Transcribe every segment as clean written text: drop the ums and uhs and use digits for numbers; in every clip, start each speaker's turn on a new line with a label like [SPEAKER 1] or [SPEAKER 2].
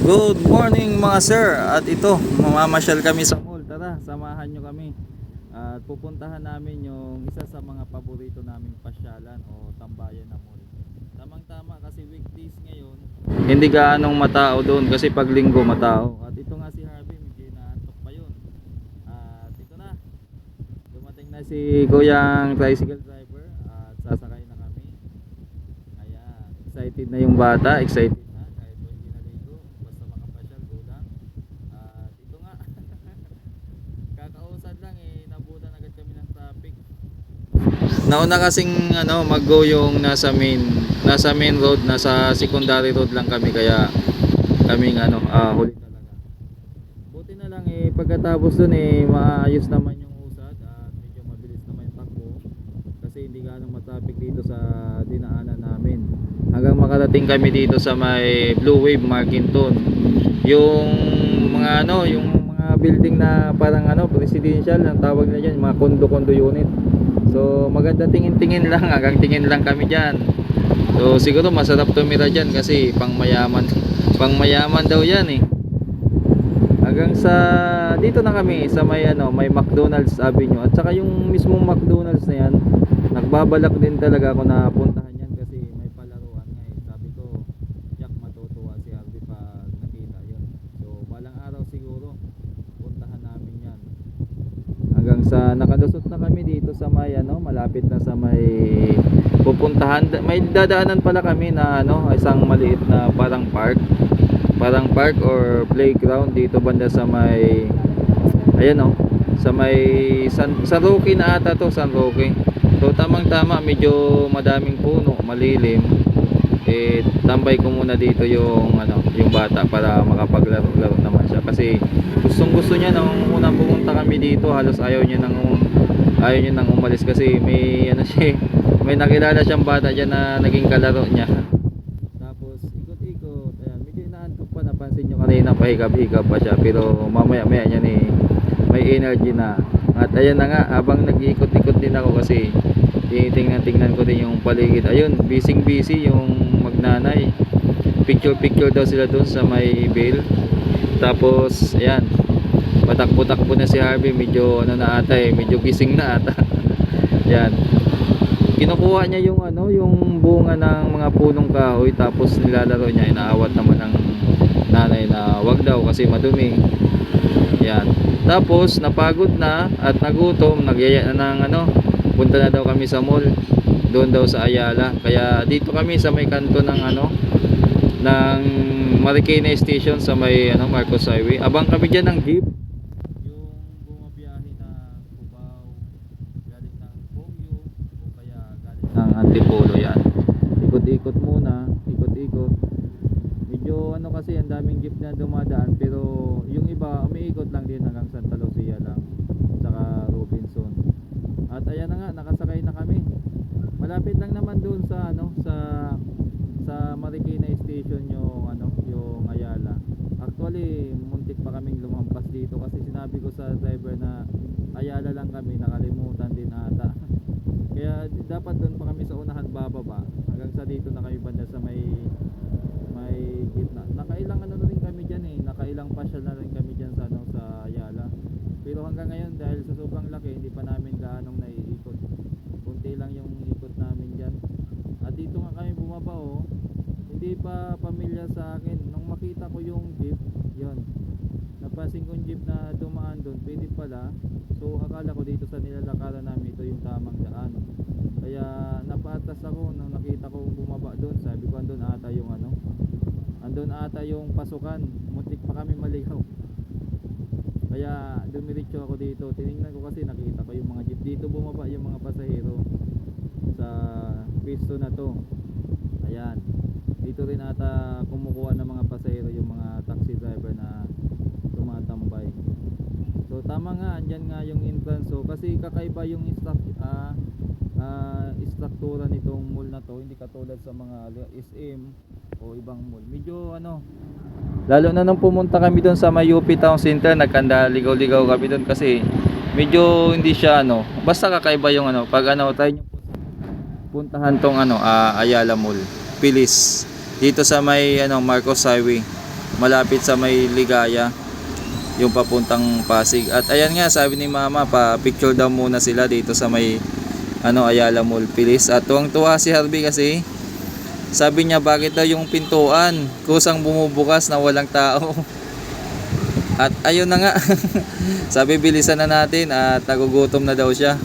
[SPEAKER 1] Good morning mga sir. At ito, mamamasyal kami sa mall. Tara, samahan nyo kami. At pupuntahan namin yung isa sa mga paborito naming pasyalan o tambayan na mall. Tamang tama kasi weekdays ngayon, hindi gaanong matao doon kasi pag linggo matao. At ito nga si Harvey, medyo inaantok pa yun. At ito na, dumating na si Kuyang tricycle driver at sasakay na kami. Ayan, excited na yung bata, excited na kahit po hindi naligo, basta makapasyal, go lang. At ito nga, kakausad lang nabutan agad kami ng traffic. Nauna kasing mag-go yung nasa main road, nasa secondary road lang kami kaya kaming huli talaga. Buti na lang pagkatapos dun maayos naman yung usad at medyo mabilis naman yung takbo kasi hindi gaano matraffic dito sa dinaanan namin. Hanggang makarating kami dito sa may Blue Wave Markinton. Yung mga building na parang residential ang tawag na diyan, mga condo unit. So maganda tingin-tingin lang, hanggang tingin lang kami diyan. So siguro masarap tumira diyan kasi pangmayaman. Pangmayaman daw 'yan hanggang sa dito na kami sa may McDonald's Avenue at saka yung mismong McDonald's na yan, nagbabalak din talaga ako na puntahan yan kasi may palaruan nga sabi ko, Jack, matutuwa si Harvey pag nakita yun. So balang araw siguro puntahan namin yan. Hanggang sa nakalusot na kami dito sa may malapit na sa may pupuntahan, may dadaanan pala kami na isang maliit na parang park or playground dito banda sa may sa may San Roque na ata to, San Roque. So tamang tama, medyo madaming puno, malilim. Tambay ko muna dito yung bata para makapaglaro-laro naman siya kasi gustong-gusto niya nung unang pumunta kami dito, halos ayaw niya nang umalis kasi may may nakilala siyang bata diyan na naging kalaro niya. Tapos ikot-ikot, ayan, medyo inaantok pa, napansin nyo kanina pahigap-higap pa siya pero mamaya-maya niya may energy na. At ayan na nga, habang nag-iikot-ikot din ako kasi tingnan ko din yung paligid. Ayun, busy yung magnanay. Picture daw sila doon sa may bail. Tapos ayan, patakbo-takbo na si Harvey, medyo medyo gising na ata. Ayan, kinukuha niya yung bunga ng mga punong kahoy tapos nilalaro niya. Inaawat naman ng nanay na wag daw kasi madumi. Yan. Tapos napagod na at nagutom, nagyaya na ng punta na daw kami sa mall. Doon daw sa Ayala. Kaya dito kami sa may kanto ng Marikina Station sa may Marcos Highway. Abang kami diyan ng jeep. Yung bumabiyahe na Cubao, galing ng Baguio o kaya galing ng Antipolo yan. Ikot-ikot muna, ikot-ikot. Medyo kasi ang daming jeep na dumadaan pero yung iba umiikot lang din hanggang Santa Lucia lang saka Robinson. At ayan na nga, nakasakay na kami. Malapit lang naman doon sa sa Marikina Station yung Ayala. Actually, muntik pa kaming lumampas dito kasi sinabi ko sa driver na Ayala lang kami, nakalimutan din ata. Kaya dapat doon pa kami sa unahan bababa hanggang sa dito na kami banda sa may gitna. Nakailang na rin kami diyan nakailang pasyal na rin kami diyan sa Ayala. Pero hanggang ngayon dahil sa sobrang laki hindi pa namin gaanong naiikot. Kunti lang yung ikot namin diyan. At dito nga kami bumaba hindi pa pamilyar sa akin. Nung makita ko yung jeep, yon, napansin kong jeep na dumaan doon, pwede pala. So akala ko dito sa nilalakaran namin ito yung tamang daan. Kaya napaatas ako nung nakita ko bumaba doon. Sabi ko andun ata yung pasukan. Muntik pa kami maligaw. Kaya dumiretso ako dito. Tiningnan ko kasi nakita ko yung mga jeep dito bumaba, yung mga pasahero sa pisto na to. Ayan, dito rin ata kumukuha ng mga pasahero yung mga taxi driver na tumatambay. So tama nga, andyan nga yung entrance. So kasi kakaiba yung struktura nitong mall na to, hindi katulad sa mga SM o ibang mall. Medyo lalo na nung pumunta kami doon sa may UP Town Center, nagkanda ligaw-ligaw kami doon kasi medyo hindi siya basta kakaiba yung pag try nyo puntahan tong Ayala Mall, Pilis, dito sa may Marcos Highway. malapit sa may Ligaya, yung papuntang Pasig. At ayan nga, sabi ni mama, pa picture daw muna sila dito sa may Ayala Mall Pilis. At tuwang-tuwa si Harvey kasi sabi niya bakit daw yung pintuan kusang bumubukas na walang tao. At ayun na nga. Sabi bilisan na natin at nagugutom na daw siya.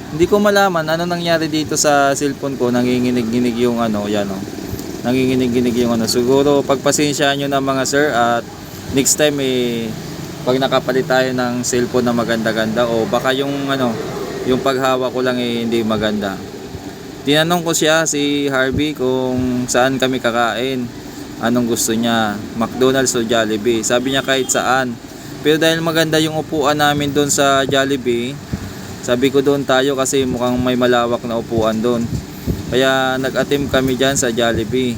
[SPEAKER 1] Hindi ko malaman ano nangyari dito sa cellphone ko, nanginginig-ginig yung yan nanginginig-ginig yung Siguro pagpasensyaan nyo na mga sir, at next time pag nakapalit tayo ng cellphone na maganda-ganda, o baka yung yung paghawak ko lang hindi maganda. Tinanong ko siya, si Harvey, kung saan kami kakain, anong gusto niya, McDonald's o Jollibee. Sabi niya kahit saan, pero dahil maganda yung upuan namin doon sa Jollibee, sabi ko doon tayo kasi mukhang may malawak na upuan doon. Kaya nag-attempt kami dyan sa Jollibee.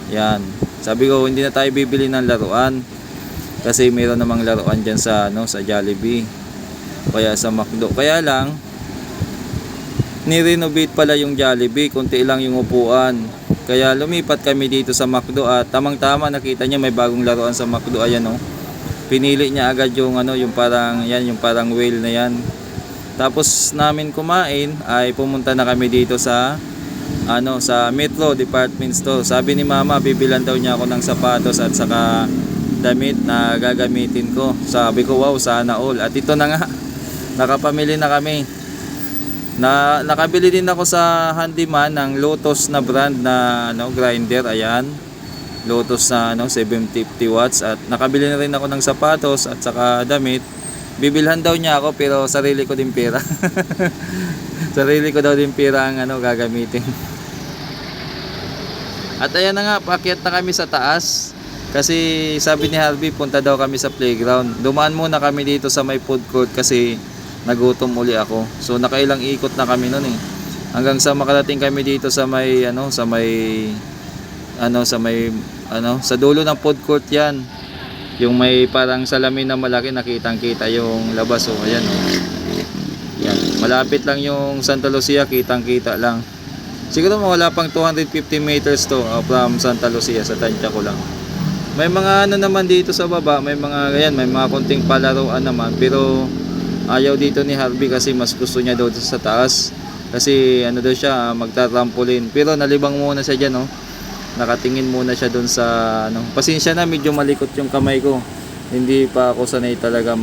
[SPEAKER 1] Yan. Sabi ko hindi na tayo bibili ng laruan kasi mayroon namang laruan dyan sa sa Jollibee. Kaya sa McDo. Kaya lang ni-renovate pala yung Jollibee, konti lang yung upuan. Kaya lumipat kami dito sa McDo at tamang-tama nakita niya may bagong laruan sa McDo. Ayan Pinili niya agad yung yung parang yung parang whale na yan. Tapos namin kumain ay pumunta na kami dito sa sa Metro Department Store. Sabi ni mama bibilan daw niya ako ng sapatos at saka damit na gagamitin ko. Sabi ko wow, sana all. At ito na nga, nakapamili na kami. Nakabili din ako sa handyman ng Lotus na brand na grinder. Ayan, Lotus na 750 watts. At nakabili na rin ako ng sapatos at saka damit. Bibilhan daw niya ako pero sarili ko din pera. Sarili ko daw din pera ang gagamitin. At ayan na nga, paakyat na kami sa taas. Kasi sabi ni Harvey punta daw kami sa playground. Dumaan muna kami dito sa may food court kasi nagutom uli ako. So nakailang ikot na kami noon hanggang sa makarating kami dito sa may sa dulo ng food court yan. Yung may parang salamin na malaki, nakitang-kita yung labas. Ayan Yan. Malapit lang yung Santa Lucia, kitang-kita lang. Siguro wala pang 250 meters to from Santa Lucia, sa tansya ko lang. May mga naman dito sa baba, may mga may mga konting palaruan naman, pero ayaw dito ni Harvey kasi mas gusto niya daw sa taas. Kasi daw siya, magta-trampoline. Pero nalibang muna siya diyan Nakatingin muna siya doon sa Pasensya na, medyo malikot yung kamay ko. Hindi pa ako sanay talaga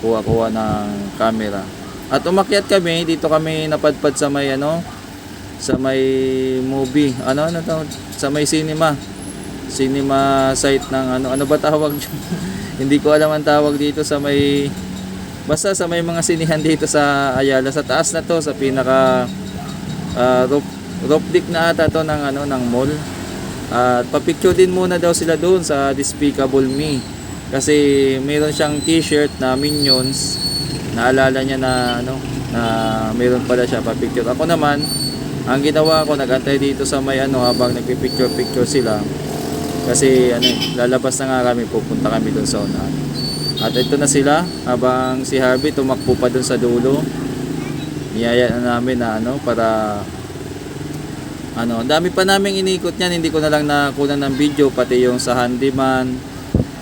[SPEAKER 1] kuha-kuha ng camera. At umakyat kami, dito kami napadpad sa may sa may movie. Sa may cinema site ng ano ba tawag dyan? Hindi ko alam ang tawag dito sa may, basta sa may mga sinihan dito sa Ayala, sa taas na to, sa pinaka roof deck na ata to ng mall. At papicture din muna daw sila doon sa Despicable Me kasi mayroon siyang t-shirt na Minions. Naalala niya na na mayroon pala siya papicture. Ako naman, ang ginawa ko, nagantay dito sa may habang nagpipicture sila kasi lalabas na nga kami, pupunta kami doon sa unahan. At ito na sila, habang si Harvey tumakbo pa doon sa dulo. Niyaya na namin na para ang dami pa naming inikot niyan, hindi ko na lang nakunan ng video, pati yung sa handyman,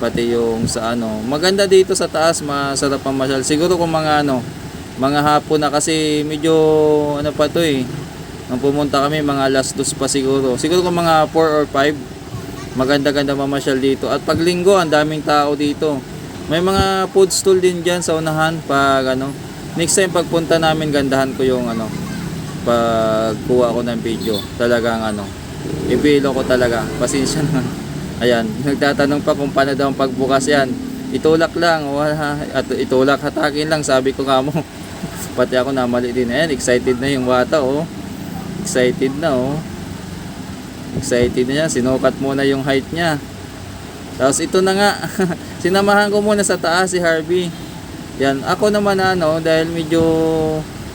[SPEAKER 1] pati yung sa maganda dito sa taas, masarap ang masyal. Siguro kung mga mga hapon na kasi medyo pa to nang pumunta kami, mga alas 2 pa siguro kung mga 4 or 5, maganda-ganda mamasyal dito. At pag linggo, ang daming tao dito. May mga food stall din dyan sa unahan. Pag next time pagpunta namin, gandahan ko yung pagkuha ko ng video. Talagang ibilo ko talaga. Pasensya na. Ayan, nagtatanong pa kung paano daw ang pagbukas yan. Itulak lang, at itulak, hatakin lang, sabi ko nga mo. Pati ako namali din. Ayan, excited na yung bata Excited na Excited na niya, sinukat muna yung height niya. Tapos ito na nga, sinamahan ko muna sa taas si Harvey. Yan, ako naman dahil medyo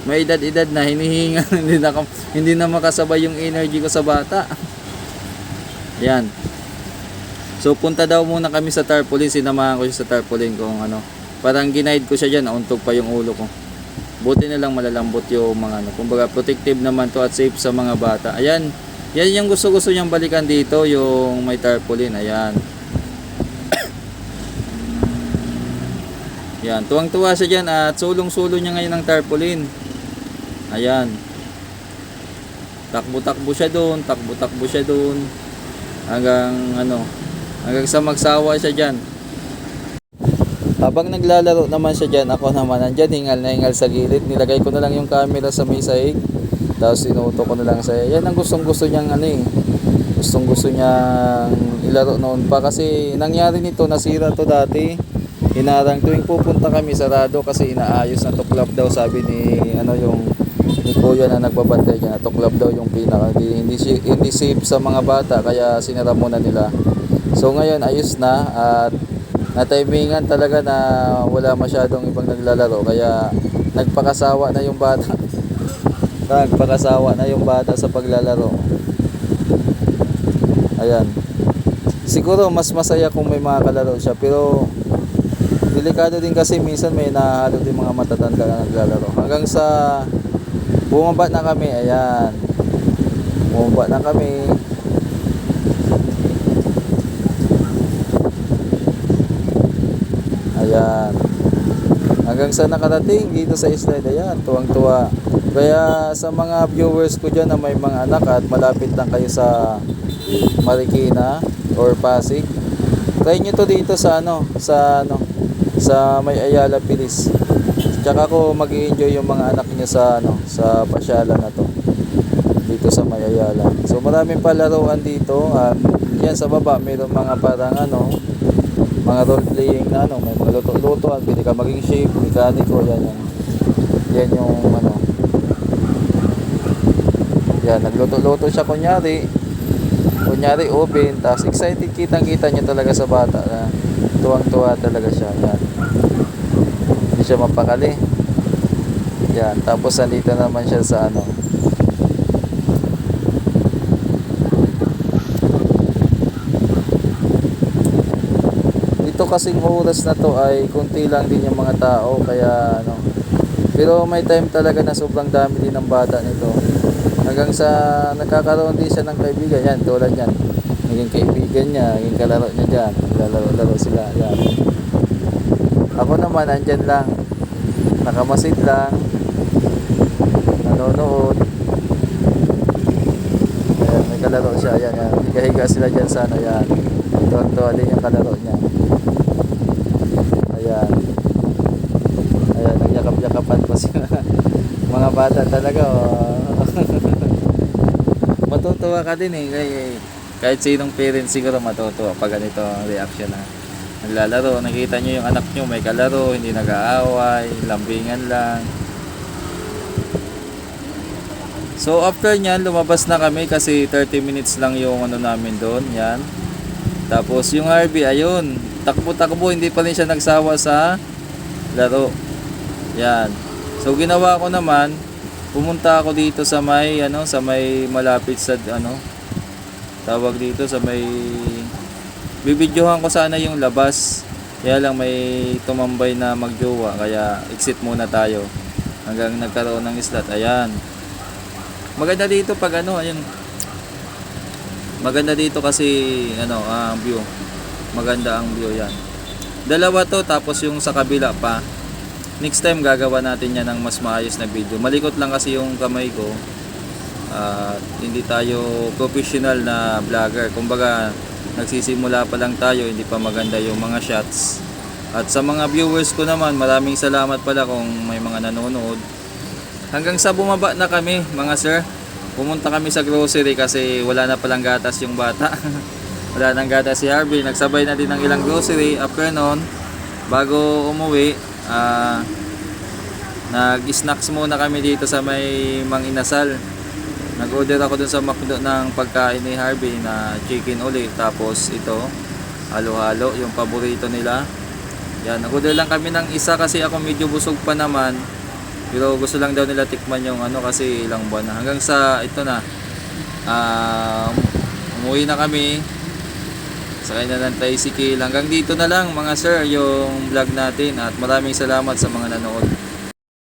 [SPEAKER 1] may edad-edad na, hinihinga, hindi na makasabay yung energy ko sa bata. Yan. So punta daw muna kami sa tarpaulin, sinamahan ko siya sa tarpaulin kung parang ginaid ko siya diyan, nauntog pa yung ulo ko. Buti na lang malalambot yung mga kumbaga protective naman to at safe sa mga bata. Ayan, Yan yung gusto niyang balikan dito, yung may tarpaulin. Ayan. Yan, tuwang-tuwa siya dyan at sulong-sulo niya ngayon ng tarpaulin. Ayan. Takbo-takbo siya doon, takbo-takbo siya doon. Hanggang ano, hanggang sa magsawa siya dyan. Habang naglalaro naman siya dyan, ako naman nandyan, hingal na hingal sa gilid. Nilagay ko na lang yung camera sa may sahig. Tapos sinuto ko na lang sa yan ang gustong-gusto niyang ano eh. Gustong-gusto niyang ilaro noon pa kasi nangyari nito, nasira to dati. Hinarang tuwing pupunta kami sarado kasi inaayos na tuklap daw, sabi ni ano yung ni Kuya na nagbabantay diyan. Tuklap daw yung pinaka hindi safe sa mga bata kaya sinara muna nila. So ngayon ayos na at na-timingan talaga na wala masyadong ibang naglalaro kaya nagpakasawa na yung bata. Nagpakasawa na yung bata sa paglalaro. Ayan. Siguro mas masaya kung may mga kalaro siya pero delikado din kasi minsan may nahalo din mga matatanda na naglalaro. Hanggang sa bumaba na kami. Ayan. Bumaba na kami. Ayan. Hanggang sa nakarating dito sa slide. Ayan. Tuwang-tuwa. Kaya sa mga viewers ko dyan na may mga anak at malapit lang kayo sa Marikina or Pasig, try nyo to dito sa sa may Ayala Pilis. Tsaka ko mag-i-enjoy yung mga anak niyo sa sa pasyalan na to dito sa may Ayala. So maraming palaruan dito at yan sa baba mayroong mga parang mga role playing na may mga luto-luto at pwede ka maging chef, mekaniko, yan yung yan, nagluto-luto siya kunyari open, tapos excited, kitang-kita niya talaga sa bata na tuwang-tuwa talaga siya. Yan. Hindi siya mapakali. Yan, tapos andito naman siya sa dito kasing oras na to ay kunti lang din yung mga tao kaya pero may time talaga na sobrang dami din ng bata nito. Hanggang sa nakakaroon din siya ng kaibigan. Yan, tulad yan. Naging kaibigan niya, naging kalaro niya dyan. Lalaro sila. Yan. Ako naman, andyan lang. Nakamasid lang. Nanonood. Ayan, may kalaro siya. Ayan, yan. Higa-higa sila dyan sa yan. Tuwan-tuwa din yung kalaro niya. Ayan. Ayan, nagyakap-yakapan pa sila. Mga bata talaga, matutuwa ka din kahit sinong parents siguro matutuwa pag ganito ang reaction na naglalaro, nakita nyo yung anak nyo may kalaro, hindi nag-aaway, lambingan lang. So after nyan lumabas na kami kasi 30 minutes lang yung namin doon. Yan. Tapos yung Harvey ayun, takbo-takbo, hindi pa rin siya nagsawa sa laro. Yan. So ginawa ko naman, pumunta ako dito sa may sa may malapit sa tawag dito sa may bibidyohan ko sana yung labas. Kaya lang may tumambay na magjowa kaya exit muna tayo hanggang nagkaroon ng slot. Ayan. Maganda dito pag ayun. Maganda dito kasi ang view. Maganda ang view yan. Dalawa to tapos yung sa kabila pa. Next time gagawa natin yan ng mas maayos na video. Malikot lang kasi yung kamay ko. Hindi tayo professional na vlogger. Kumbaga nagsisimula pa lang tayo, hindi pa maganda yung mga shots. At sa mga viewers ko naman, maraming salamat pala kung may mga nanonood. Hanggang sa bumaba na kami mga sir. Pumunta kami sa grocery kasi wala na palang gatas yung bata. Wala nang gatas si Harvey. Nagsabay na din ng ilang grocery. After nun, bago umuwi, nag-snacks muna kami dito sa may Mang Inasal. Nag-order ako dun sa McDo ng pagkain ni Harvey na chicken ulit. Tapos ito, halo-halo, yung paborito nila. Yan, nag-order lang kami ng isa kasi ako medyo busog pa naman. Pero gusto lang daw nila tikman yung kasi ilang buwan na. Hanggang sa ito na, umuwi na kami. Sakay na ng tricycle. Hanggang dito na lang mga sir yung vlog natin. At maraming salamat sa mga nanood.